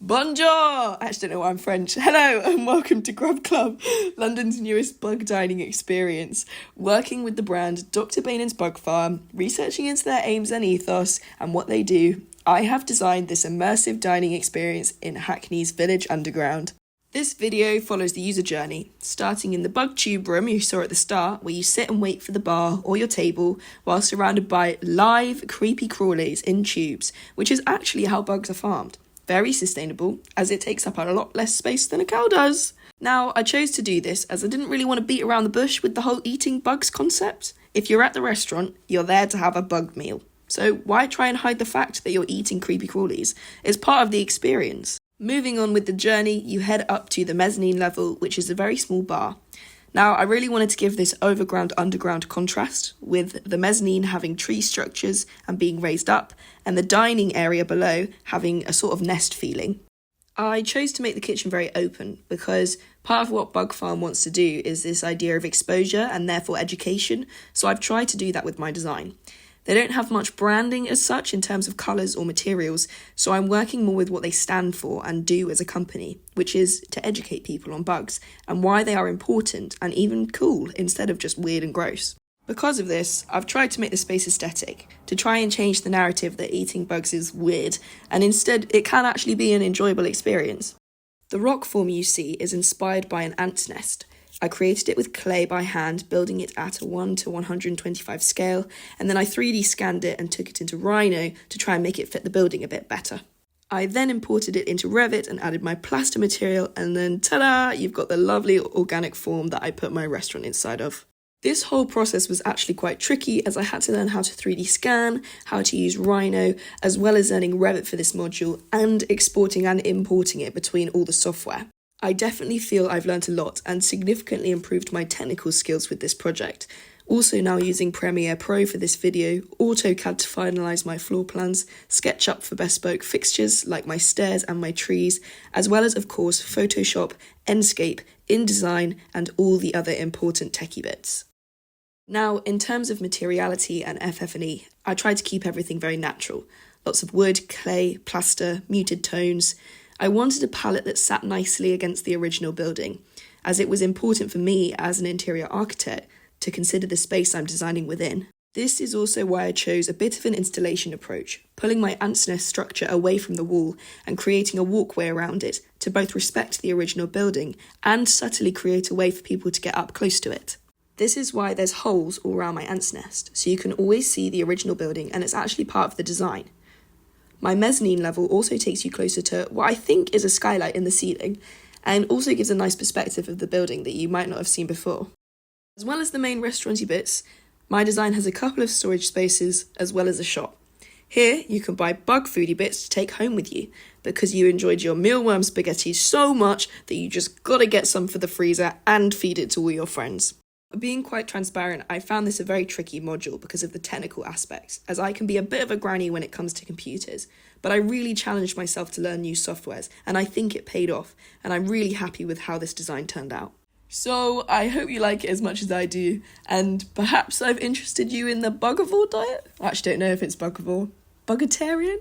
Bonjour! I actually don't know why I'm French. Hello and welcome to Grub Club, London's newest bug dining experience. Working with the brand Dr. Bainen's Bug Farm, researching into their aims and ethos and what they do, I have designed this immersive dining experience in Hackney's Village Underground. This video follows the user journey, starting in the bug tube room you saw at the start, where you sit and wait for the bar or your table while surrounded by live creepy crawlies in tubes, which is actually how bugs are farmed. Very sustainable, as it takes up a lot less space than a cow does. Now, I chose to do this as I didn't really want to beat around the bush with the whole eating bugs concept. If you're at the restaurant, you're there to have a bug meal. So why try and hide the fact that you're eating creepy crawlies? It's part of the experience. Moving on with the journey, you head up to the mezzanine level, which is a very small bar. Now, I really wanted to give this overground-underground contrast, with the mezzanine having tree structures and being raised up, and the dining area below having a sort of nest feeling. I chose to make the kitchen very open, because part of what Bug Farm wants to do is this idea of exposure and therefore education, so I've tried to do that with my design. They don't have much branding as such in terms of colours or materials, so I'm working more with what they stand for and do as a company, which is to educate people on bugs and why they are important and even cool instead of just weird and gross. Because of this, I've tried to make the space aesthetic, to try and change the narrative that eating bugs is weird, and instead it can actually be an enjoyable experience. The rock form you see is inspired by an ant's nest. I created it with clay by hand, building it at a 1:125 scale, and then I 3D scanned it and took it into Rhino to try and make it fit the building a bit better. I then imported it into Revit and added my plaster material, and then ta-da! You've got the lovely organic form that I put my restaurant inside of. This whole process was actually quite tricky, as I had to learn how to 3D scan, how to use Rhino, as well as learning Revit for this module, and exporting and importing it between all the software. I definitely feel I've learnt a lot and significantly improved my technical skills with this project. Also now using Premiere Pro for this video, AutoCAD to finalise my floor plans, SketchUp for bespoke fixtures like my stairs and my trees, as well as of course Photoshop, Enscape, InDesign and all the other important techie bits. Now, in terms of materiality and FF&E, I tried to keep everything very natural. Lots of wood, clay, plaster, muted tones. I wanted a palette that sat nicely against the original building, as it was important for me as an interior architect to consider the space I'm designing within. This is also why I chose a bit of an installation approach, pulling my ant's nest structure away from the wall and creating a walkway around it to both respect the original building and subtly create a way for people to get up close to it. This is why there's holes all around my ant's nest, so you can always see the original building and it's actually part of the design. My mezzanine level also takes you closer to what I think is a skylight in the ceiling, and also gives a nice perspective of the building that you might not have seen before. As well as the main restauranty bits, my design has a couple of storage spaces as well as a shop. Here you can buy bug foodie bits to take home with you, because you enjoyed your mealworm spaghetti so much that you just gotta get some for the freezer and feed it to all your friends. Being quite transparent, I found this a very tricky module because of the technical aspects, as I can be a bit of a granny when it comes to computers, but I really challenged myself to learn new softwares, and I think it paid off, and I'm really happy with how this design turned out. So I hope you like it as much as I do, and perhaps I've interested you in the bugavore diet? I actually don't know if it's bugavore. Bugatarian?